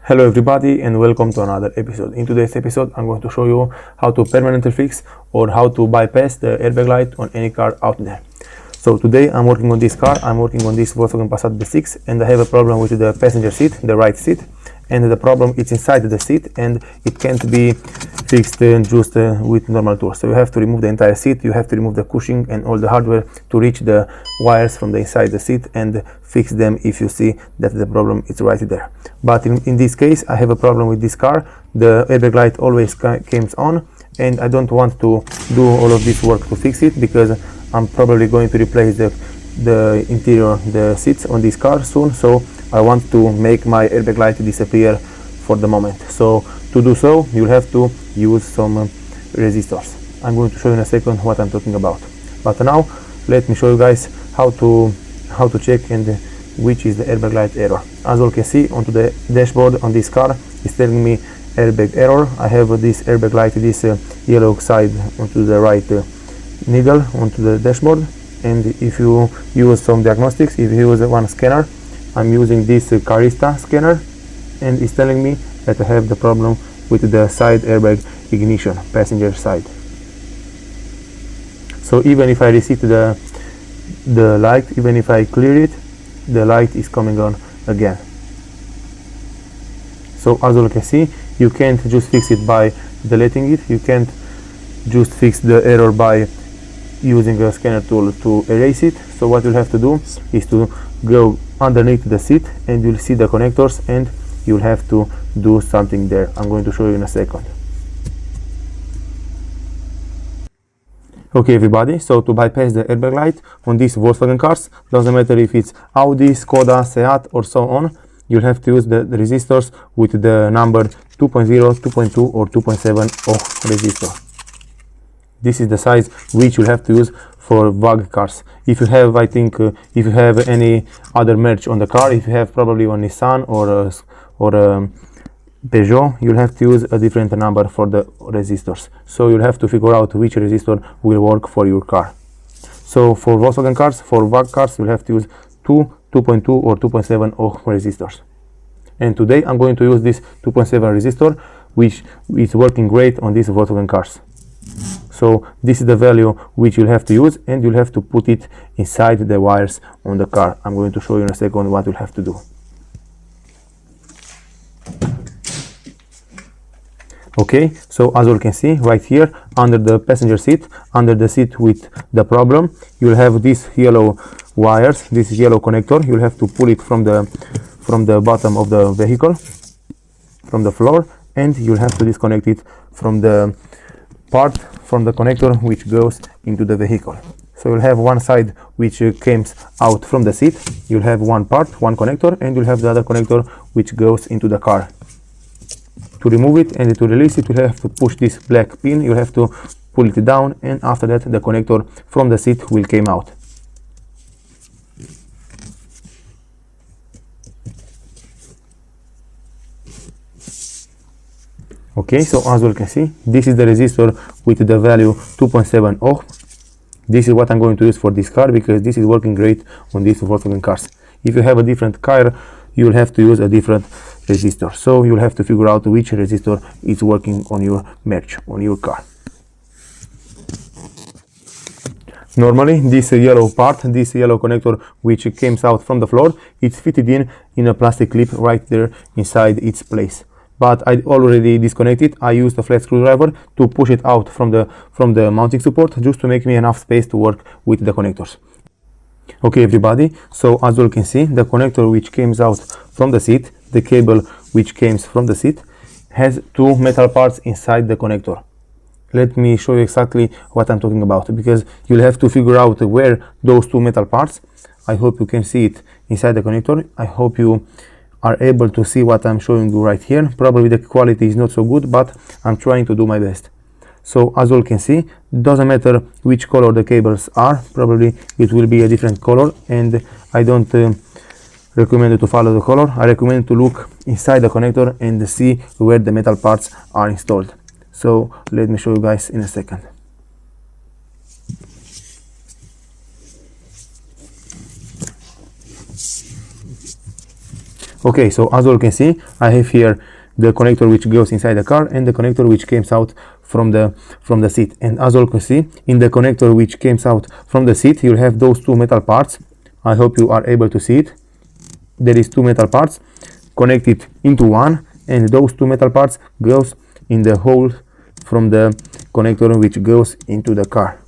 Hello everybody and welcome to another episode. In today's episode I'm going to show you how to permanently fix or how to bypass the airbag light on any car out there. So today I'm working on this car, I'm working on this Volkswagen Passat B6 and I have a problem with the passenger seat, the right seat, and the problem is inside the seat and it can't be fixed just with normal tools. So you have to remove the entire seat, you have to remove the cushion and all the hardware to reach the wires from the inside the seat and fix them if you see that the problem is right there. But in this case I have a problem with this car. The airbag light always comes on and I don't want to do all of this work to fix it because I'm probably going to replace the interior, the seats on this car soon, so I want to make my airbag light disappear for the moment. So to do so you'll have to use some resistors. I'm going to show you in a second what I'm talking about. But now let me show you guys how to check and which is the airbag light error. As you can see onto the dashboard on this car it's telling me airbag error. I have this airbag light, this yellow side onto the right needle onto the dashboard, and if you use some diagnostics, if you use one scanner, I'm using this Carista scanner and it's telling me that I have the problem with the side airbag ignition, passenger side. So even if I reset the light, even if I clear it, the light is coming on again. So as you can see, you can't just fix it by deleting it, you can't just fix the error by using a scanner tool to erase it. So what you'll have to do is to go underneath the seat and you'll see the connectors and you'll have to do something there. I'm going to show you in a second. Okay everybody, so to bypass the airbag light on these Volkswagen cars, doesn't matter if it's Audi, Skoda, Seat or so on, you'll have to use the resistors with the number 2.0, 2.2 or 2.7 ohm resistor. This is the size which you'll have to use for VAG cars. If you have, I think, if you have any other merch on the car, if you have probably a Nissan or a Peugeot, you'll have to use a different number for the resistors. So you'll have to figure out which resistor will work for your car. So for Volkswagen cars, for VAG cars, you'll have to use 2.2 or 2.7 ohm resistors. And today I'm going to use this 2.7 resistor, which is working great on these Volkswagen cars. So this is the value which you'll have to use and you'll have to put it inside the wires on the car. I'm going to show you in a second what you'll have to do. Okay, so as you can see right here under the passenger seat, under the seat with the problem, you'll have these yellow wires, this yellow connector. You'll have to pull it from the bottom of the vehicle, from the floor, and you'll have to disconnect it from the part from the connector which goes into the vehicle. So you'll have one side which comes out from the seat, you'll have one part, one connector, and you'll have the other connector which goes into the car. To remove it and to release it, you'll have to push this black pin, you'll have to pull it down, and after that the connector from the seat will come out. Okay, so as you can see, this is the resistor with the value 2.7 ohm. This is what I'm going to use for this car because this is working great on these Volkswagen cars. If you have a different car, you'll have to use a different resistor. So you'll have to figure out which resistor is working on your merch, on your car. Normally, this yellow part, this yellow connector which comes out from the floor, it's fitted in a plastic clip right there inside its place. But I already disconnected. I used a flat screwdriver to push it out from the mounting support just to make me enough space to work with the connectors. Okay everybody, so as you can see, the connector which comes out from the seat, the cable which comes from the seat, has two metal parts inside the connector. Let me show you exactly what I'm talking about because you'll have to figure out where those two metal parts. I hope you can see it inside the connector. I hope you are able to see what I'm showing you right here. Probably the quality is not so good, but I'm trying to do my best. So as you can see, doesn't matter which color the cables are, probably it will be a different color, and I don't recommend you to follow the color. I recommend to look inside the connector and see where the metal parts are installed. So let me show you guys in a second. Okay, so as you can see, I have here the connector which goes inside the car and the connector which comes out from the seat. And as you can see, in the connector which comes out from the seat, you'll have those two metal parts. I hope you are able to see it. There is two metal parts connected into one, and those two metal parts goes in the hole from the connector which goes into the car.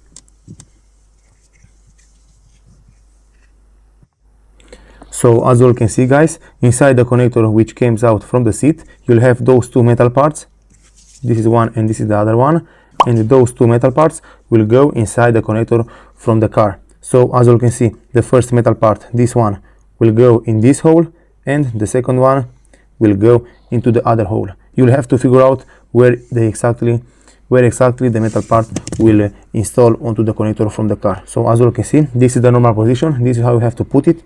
So as you can see, guys, inside the connector which comes out from the seat, you'll have those two metal parts. This is one and this is the other one, and those two metal parts will go inside the connector from the car. So as you can see, the first metal part, this one, will go in this hole, and the second one will go into the other hole. You'll have to figure out where exactly the metal part will install onto the connector from the car. So as you can see, this is the normal position. This is how you have to put it.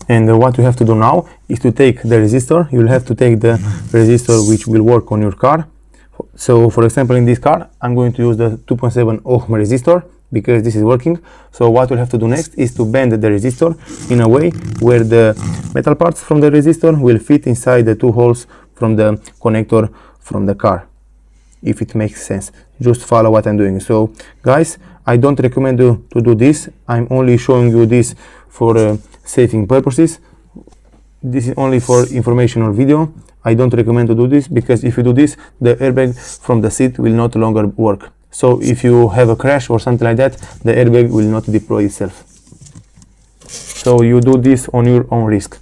And what you have to do now is to take the resistor. You'll have to take the resistor which will work on your car. So for example, in this car, I'm going to use the 2.7 ohm resistor because this is working. So what you'll have to do next is to bend the resistor in a way where the metal parts from the resistor will fit inside the two holes from the connector from the car. If it makes sense, just follow what I'm doing. So guys, I don't recommend you to do this. I'm only showing you this for saving purposes. This is only for informational video. I don't recommend to do this because if you do this, the airbag from the seat will not longer work. So if you have a crash or something like that, the airbag will not deploy itself. So you do this on your own risk.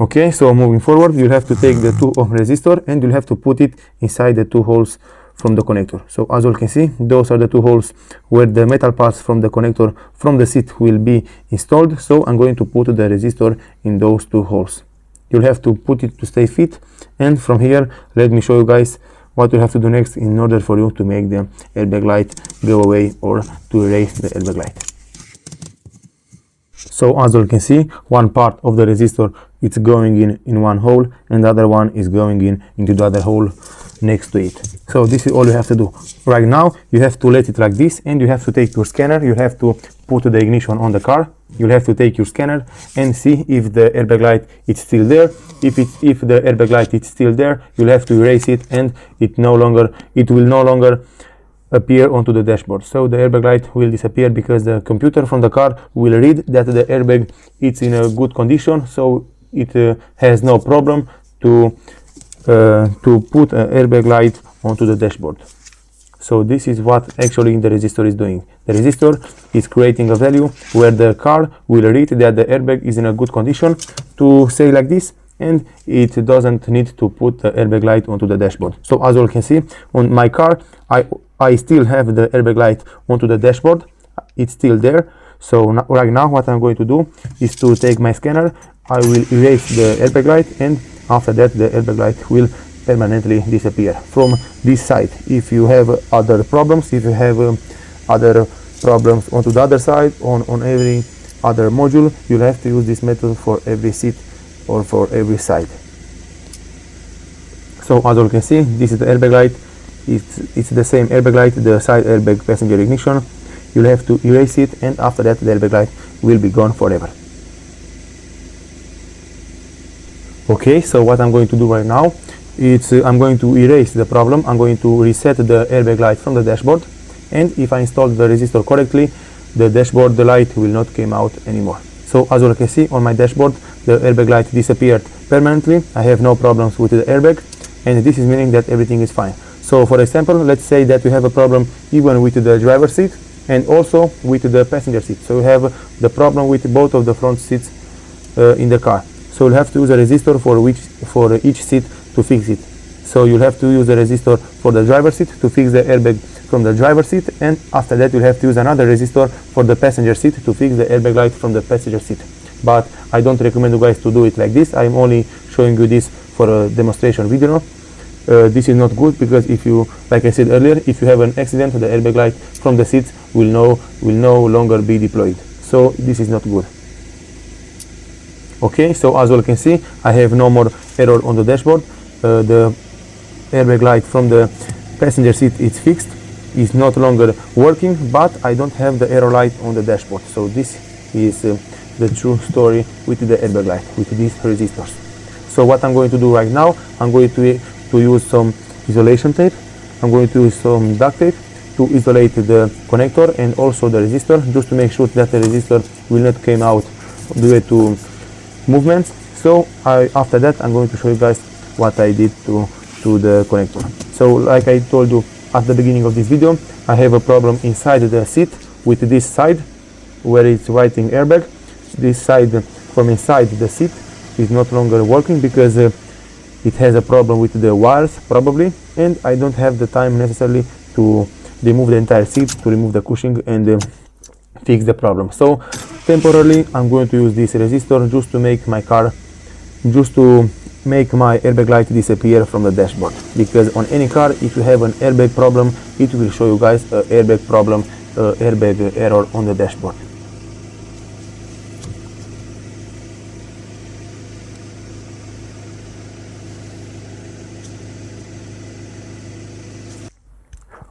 Okay, so moving forward, you'll have to take the 2 ohm resistor and you'll have to put it inside the two holes from the connector. So as you can see, those are the two holes where the metal parts from the connector from the seat will be installed. So I'm going to put the resistor in those two holes. You'll have to put it to stay fit, and from here let me show you guys what you have to do next in order for you to make the airbag light go away or to erase the airbag light. So as you can see, one part of the resistor it's going in one hole and the other one is going into the other hole next to it. So this is all you have to do. Right now you have to let it like this, and you have to take your scanner. You have to put the ignition on the car. You'll have to take your scanner and see if the airbag light is still there. If the airbag light is still there, you'll have to erase it, and it will no longer appear onto the dashboard. So the airbag light will disappear because the computer from the car will read that the airbag is in a good condition, so it has no problem to put an airbag light onto the dashboard. So this is what actually the resistor is doing. The resistor is creating a value where the car will read that the airbag is in a good condition to say like this, and it doesn't need to put the airbag light onto the dashboard. So as you can see on my car, I still have the airbag light onto the dashboard. It's still there. So right now what I'm going to do is to take my scanner. I will erase the airbag light, and after that the airbag light will permanently disappear from this side. If you have other problems, onto the other side, on every other module, you'll have to use this method for every seat or for every side. So as you can see, this is the airbag light. It's the same airbag light, the side airbag passenger ignition. You'll have to erase it, and after that the airbag light will be gone forever. Okay, so what I'm going to do right now is I'm going to erase the problem. I'm going to reset the airbag light from the dashboard, and if I install the resistor correctly, the dashboard, the light will not come out anymore. So as you can see on my dashboard, the airbag light disappeared permanently. I have no problems with the airbag, and this is meaning that everything is fine. So for example, let's say that you have a problem even with the driver's seat and also with the passenger seat. So you have the problem with both of the front seats in the car. So you'll have to use a resistor for each seat to fix it. So you'll have to use a resistor for the driver's seat to fix the airbag from the driver's seat, and after that you'll have to use another resistor for the passenger seat to fix the airbag light from the passenger seat. But I don't recommend you guys to do it like this. I'm only showing you this for a demonstration video. This is not good because if you, like I said earlier, if you have an accident, the airbag light from the seats will no longer be deployed. So this is not good. Okay, so as you can see, I have no more error on the dashboard. The airbag light from the passenger seat is fixed, is not longer working, but I don't have the error light on the dashboard. So this is the true story with the airbag light, with these resistors. So what I'm going to do right now, I'm going to use some isolation tape. I'm going to use some duct tape to isolate the connector and also the resistor, just to make sure that the resistor will not come out due to movements. So after that, I'm going to show you guys what I did to the connector. So like I told you at the beginning of this video, I have a problem inside the seat with this side where it's writing airbag. This side from inside the seat is not longer working because it has a problem with the wires probably, and I don't have the time necessarily to remove the entire seat, to remove the cushion and fix the problem. So temporarily I'm going to use this resistor just to make my airbag light disappear from the dashboard, because on any car, if you have an airbag problem, it will show you guys an airbag problem, airbag error on the dashboard.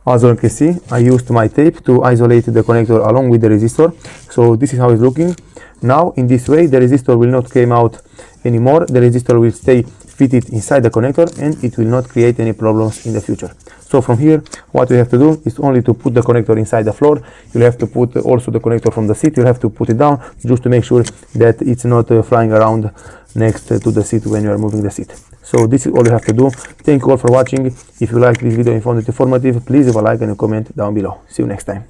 As you can see, I used my tape to isolate the connector along with the resistor. So this is how it's looking. Now in this way, the resistor will not come out anymore. The resistor will stay fitted inside the connector and it will not create any problems in the future. So from here, what you have to do is only to put the connector inside the floor. You'll have to put also the connector from the seat. You'll have to put it down just to make sure that it's not flying around next to the seat when you are moving the seat. So this is all you have to do. Thank you all for watching. If you like this video and found it informative, please leave a like and a comment down below. See you next time.